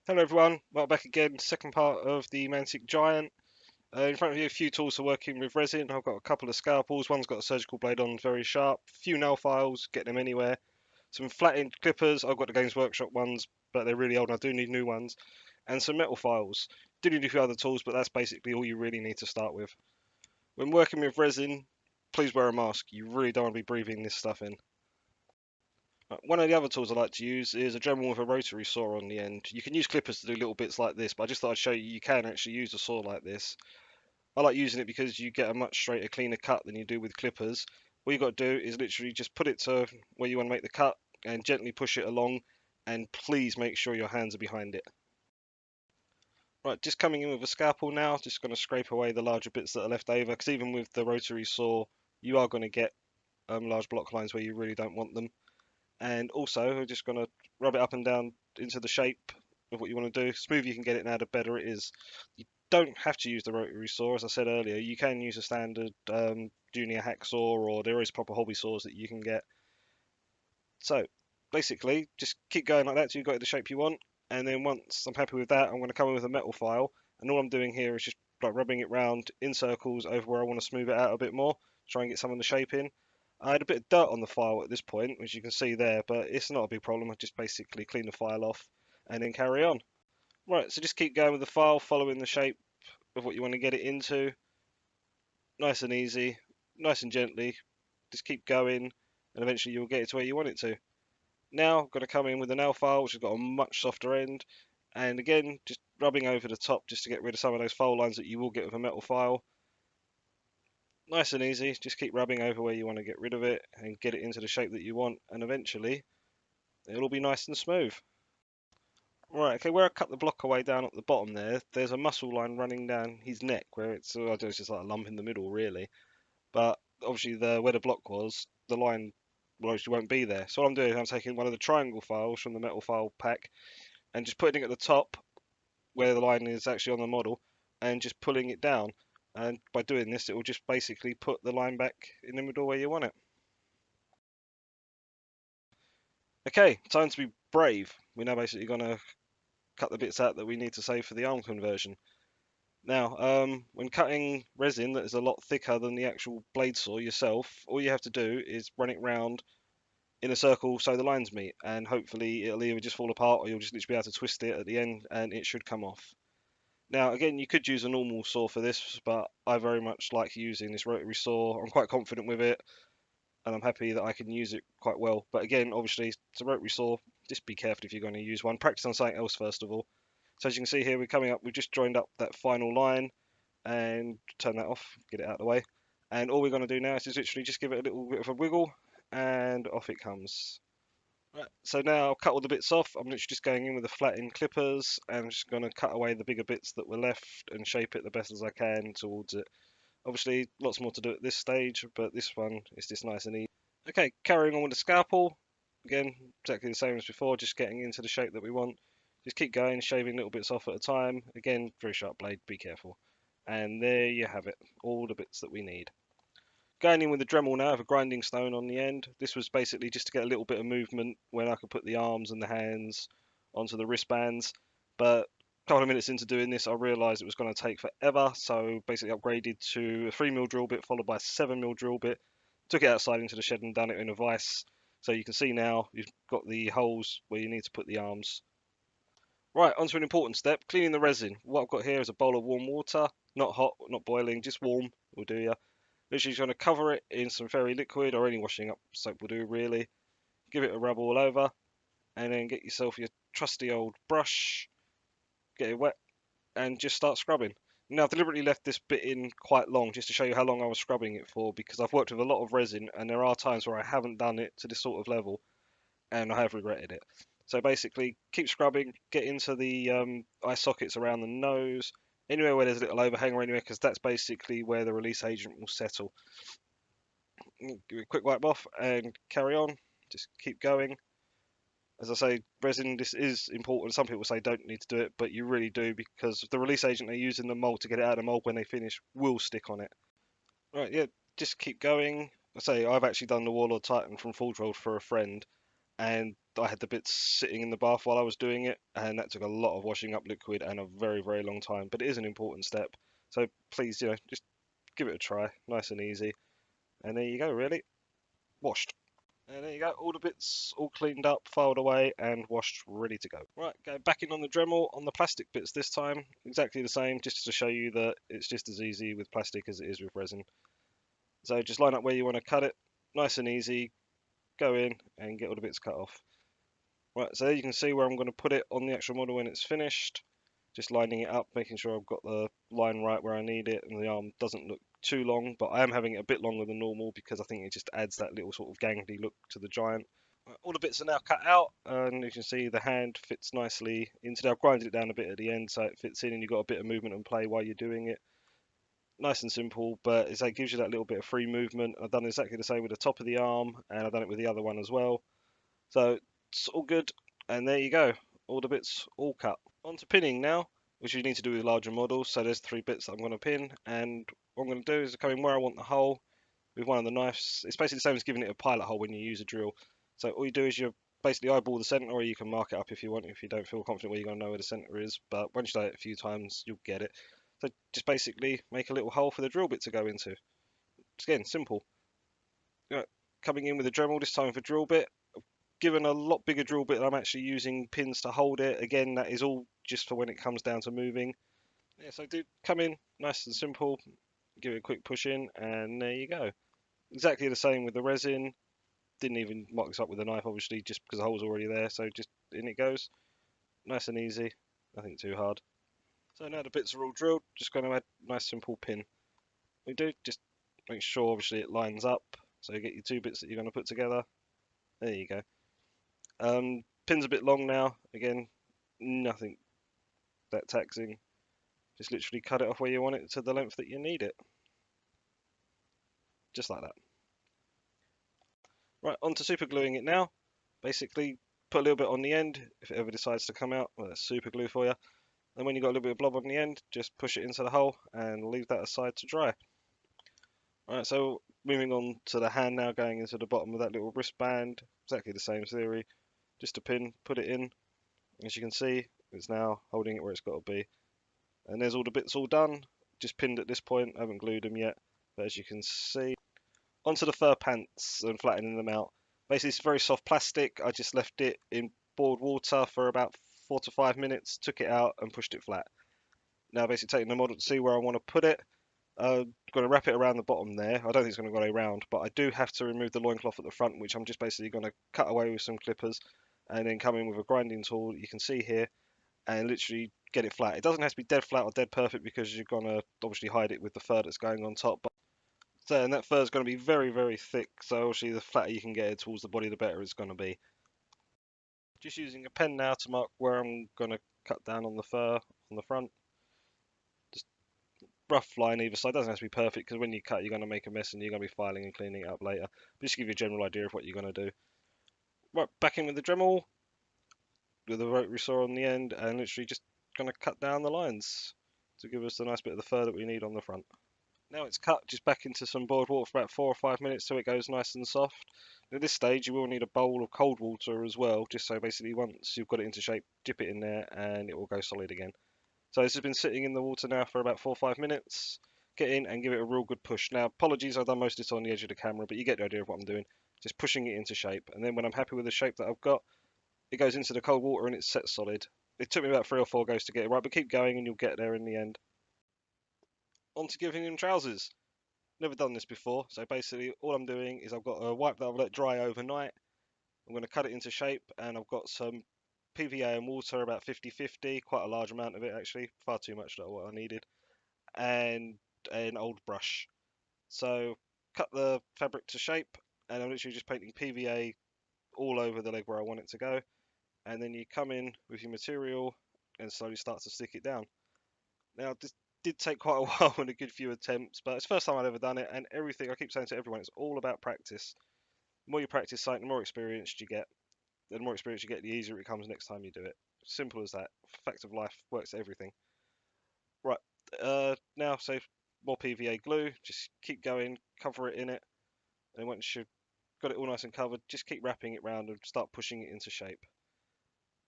Hello everyone, welcome back again, second part of the Mantic Giant. In front of you a few tools for working with resin. I've got a couple of scalpels, one's got a surgical blade on, very sharp, a few nail files, get them anywhere. Some flat-end clippers, I've got the Games Workshop ones, but they're really old and I do need new ones. And some metal files. Do need a few other tools, but that's basically all you really need to start with. When working with resin, please wear a mask, you really don't want to be breathing this stuff in. One of the other tools I like to use is a Dremel with a rotary saw on the end. You can use clippers to do little bits like this, but I just thought I'd show you can actually use a saw like this. I like using it because you get a much straighter, cleaner cut than you do with clippers. What you got to do is literally just put it to where you want to make the cut and gently push it along, and please make sure your hands are behind it. Right, just coming in with a scalpel now, just going to scrape away the larger bits that are left over, because even with the rotary saw, you are going to get large block lines where you really don't want them. And also we're just going to rub it up and down into the shape of what you want to do. Smoother you can get it now, the better it is. You don't have to use the rotary saw, as I said earlier. You can use a standard junior hacksaw, or there is proper hobby saws that you can get. So basically just keep going like that till you've got it the shape you want, and then once I'm happy with that, I'm going to come in with a metal file, and all I'm doing here is just like rubbing it round in circles over where I want to smooth it out a bit more, try and get some of the shape in. I had a bit of dirt on the file at this point, which you can see there, but it's not a big problem. I just basically clean the file off and then carry on. Right, so just keep going with the file, following the shape of what you want to get it into. Nice and easy, nice and gently. Just keep going, and eventually you'll get it to where you want it to. Now I'm going to come in with a nail file, which has got a much softer end, and again, just rubbing over the top just to get rid of some of those fold lines that you will get with a metal file. Nice and easy, just keep rubbing over where you want to get rid of it and get it into the shape that you want, and eventually it'll all be nice and smooth. Right, okay, where I cut the block away down at the bottom there's a muscle line running down his neck where it's, I don't know, it's just like a lump in the middle really. But obviously where the block was, the line obviously won't be there. So what I'm doing is I'm taking one of the triangle files from the metal file pack and just putting it at the top where the line is actually on the model and just pulling it down. And by doing this, it will just basically put the line back in the middle where you want it. Okay, time to be brave. We're now basically going to cut the bits out that we need to save for the arm conversion. Now, when cutting resin that is a lot thicker than the actual blade saw yourself, all you have to do is run it round in a circle so the lines meet, and hopefully it'll either just fall apart or you'll just literally be able to twist it at the end and it should come off. Now, again, you could use a normal saw for this, but I very much like using this rotary saw. I'm quite confident with it, and I'm happy that I can use it quite well. But again, obviously, it's a rotary saw. Just be careful if you're going to use one. Practice on something else first of all. So as you can see here, we've just joined up that final line and turn that off, get it out of the way. And all we're going to do now is just literally just give it a little bit of a wiggle, and off it comes. Right, so now I've cut all the bits off. I'm literally just going in with the flat end clippers and I'm just going to cut away the bigger bits that were left and shape it the best as I can towards it. Obviously, lots more to do at this stage, but this one is just nice and easy. Okay, carrying on with the scalpel. Again, exactly the same as before, just getting into the shape that we want. Just keep going, shaving little bits off at a time. Again, very sharp blade, be careful. And there you have it, all the bits that we need. Going in with the Dremel now, I have a grinding stone on the end. This was basically just to get a little bit of movement when I could put the arms and the hands onto the wristbands. But a couple of minutes into doing this, I realised it was going to take forever. So basically upgraded to a 3mm drill bit followed by a 7mm drill bit. Took it outside into the shed and done it in a vise. So you can see now you've got the holes where you need to put the arms. Right, onto an important step, cleaning the resin. What I've got here is a bowl of warm water. Not hot, not boiling, just warm will do ya. Literally just going to cover it in some fairy liquid, or any washing up soap will do really. Give it a rub all over, and then get yourself your trusty old brush, get it wet, and just start scrubbing. Now I've deliberately left this bit in quite long just to show you how long I was scrubbing it for, because I've worked with a lot of resin and there are times where I haven't done it to this sort of level and I have regretted it. So basically keep scrubbing, get into the eye sockets around the nose, anywhere where there's a little overhang or anywhere, because that's basically where the release agent will settle. Give it a quick wipe off and carry on. Just keep going. As I say, resin, this is important. Some people say don't need to do it, but you really do, because the release agent they use in the mold to get it out of the mold when they finish will stick on it. Right, yeah, just keep going. I say I've actually done the Warlord Titan from Forge World for a friend, and I had the bits sitting in the bath while I was doing it, and that took a lot of washing up liquid and a very, very long time. But it is an important step, so please, just give it a try, nice and easy. And there you go, really, washed. And there you go, all the bits all cleaned up, filed away, and washed, ready to go. Right, go back in on the Dremel on the plastic bits this time. Exactly the same, just to show you that it's just as easy with plastic as it is with resin. So just line up where you want to cut it, nice and easy. Go in and get all the bits cut off. Right, so there you can see where I'm going to put it on the actual model when it's finished. Just lining it up, making sure I've got the line right where I need it, and the arm doesn't look too long, but I am having it a bit longer than normal because I think it just adds that little sort of gangly look to the Giant. All the bits are now cut out, and you can see the hand fits nicely into there. I've grinded it down a bit at the end so it fits in and you've got a bit of movement and play while you're doing it. Nice and simple, but it gives you that little bit of free movement. I've done exactly the same with the top of the arm, and I've done it with the other one as well. So it's all good, and there you go. All the bits all cut. On to pinning now, which you need to do with larger models. So there's 3 bits that I'm going to pin, and what I'm going to do is come in where I want the hole with one of the knives. It's basically the same as giving it a pilot hole when you use a drill. So all you do is you basically eyeball the center, or you can mark it up if you want, if you don't feel confident where you're going to know where the center is. But once you do it a few times, you'll get it. So just basically make a little hole for the drill bit to go into. It's again simple. Coming in with a Dremel this time for drill bit. Given a lot bigger drill bit, I'm actually using pins to hold it. Again, that is all just for when it comes down to moving. Yeah, so do come in nice and simple, give it a quick push in, and there you go. Exactly the same with the resin. Didn't even mark this up with a knife, obviously, just because the hole's already there. So just in it goes, nice and easy, nothing too hard. So now the bits are all drilled, just going to add a nice simple pin. We do just make sure, obviously, it lines up. So you get your 2 bits that you're going to put together. There you go. Pin's a bit long now. Again, nothing that taxing. Just literally cut it off where you want it to the length that you need it. Just like that. Right, on to super gluing it now. Basically, put a little bit on the end if it ever decides to come out. Well, that's super glue for you. And when you've got a little bit of blob on the end, just push it into the hole and leave that aside to dry. Alright, so moving on to the hand now, going into the bottom of that little wristband. Exactly the same theory. Just a pin, put it in. As you can see, it's now holding it where it's got to be. And there's all the bits all done. Just pinned at this point, I haven't glued them yet. But as you can see, onto the fur pants and flattening them out. Basically, it's very soft plastic. I just left it in boiled water for about 4 to 5 minutes, took it out and pushed it flat. Now, basically taking the model to see where I want to put it. I'm going to wrap it around the bottom there. I don't think it's going to go around, but I do have to remove the loincloth at the front, which I'm just basically going to cut away with some clippers and then come in with a grinding tool you can see here and literally get it flat. It doesn't have to be dead flat or dead perfect because you're going to obviously hide it with the fur that's going on top. But so, and that fur is going to be very, very thick. So obviously the flatter you can get it towards the body, the better it's going to be. Just using a pen now to mark where I'm going to cut down on the fur on the front. Just rough line either side. Doesn't have to be perfect because when you cut, you're going to make a mess and you're going to be filing and cleaning it up later. But just to give you a general idea of what you're going to do. Right, back in with the Dremel with the rotary saw on the end and literally just going to cut down the lines to give us the nice bit of the fur that we need on the front. Now it's cut, just back into some boiled water for about 4 or 5 minutes so it goes nice and soft. At this stage you will need a bowl of cold water as well, just so basically once you've got it into shape, dip it in there and it will go solid again. So this has been sitting in the water now for about 4 or 5 minutes. Get in and give it a real good push. Now apologies, I've done most of this on the edge of the camera, but you get the idea of what I'm doing. Just pushing it into shape, and then when I'm happy with the shape that I've got, it goes into the cold water and it's set solid. It took me about 3 or 4 goes to get it right, but keep going and you'll get there in the end. On to giving him trousers. Never done this before, so basically all I'm doing is I've got a wipe that I've let dry overnight. I'm going to cut it into shape, and I've got some PVA and water, about 50-50, quite a large amount of it actually, far too much like what I needed, and an old brush. So cut the fabric to shape, and I'm literally just painting PVA all over the leg where I want it to go, and then you come in with your material and slowly start to stick it down. Now this did take quite a while and a good few attempts, but it's the first time I'd ever done it, and everything I keep saying to everyone, it's all about practice. The more you practice something, the more experienced you get. The more experience you get, the easier it becomes next time you do it. Simple as that. Fact of life, works everything. Right, now so more PVA glue. Just keep going, cover it in it, and once you're got it all nice and covered, just keep wrapping it round and start pushing it into shape.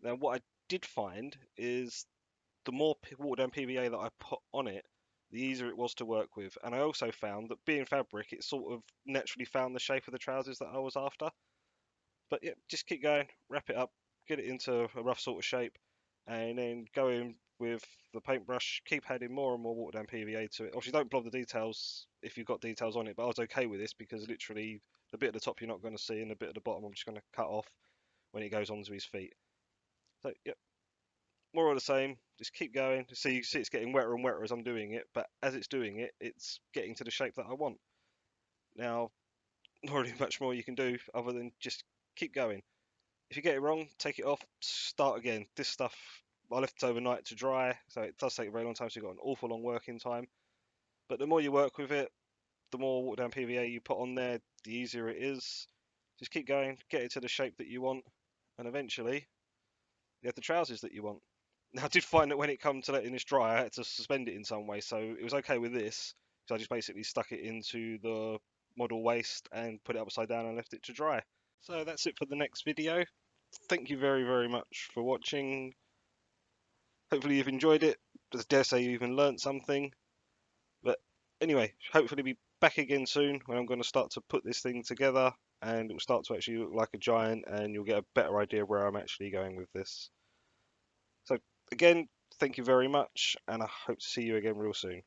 Now, what I did find is the more water down PVA that I put on it, the easier it was to work with. And I also found that being fabric, it sort of naturally found the shape of the trousers that I was after. But yeah, just keep going, wrap it up, get it into a rough sort of shape, and then go in with the paintbrush, keep adding more and more water down PVA to it. Obviously, don't blob the details if you've got details on it, but I was okay with this because literally the bit at the top you're not going to see, and the bit at the bottom I'm just going to cut off when it goes onto his feet. So, yeah, more or the same. Just keep going. So you see it's getting wetter and wetter as I'm doing it, but as it's doing it, it's getting to the shape that I want. Now, not really much more you can do other than just keep going. If you get it wrong, take it off, start again. This stuff, I left it overnight to dry, so it does take a very long time, so you've got an awful long working time. But the more you work with it, the more water down PVA you put on there, the easier it is. Just keep going, get it to the shape that you want, and eventually you have the trousers that you want. Now, I did find that when it comes to letting this dry, I had to suspend it in some way, so it was okay with this, because I just basically stuck it into the model waist and put it upside down and left it to dry. So that's it for the next video. Thank you very, very much for watching. Hopefully you've enjoyed it. I dare say you even learnt something. But anyway, hopefully be back again soon when I'm going to start to put this thing together and it will start to actually look like a giant and you'll get a better idea where I'm actually going with this. So again, thank you very much and I hope to see you again real soon.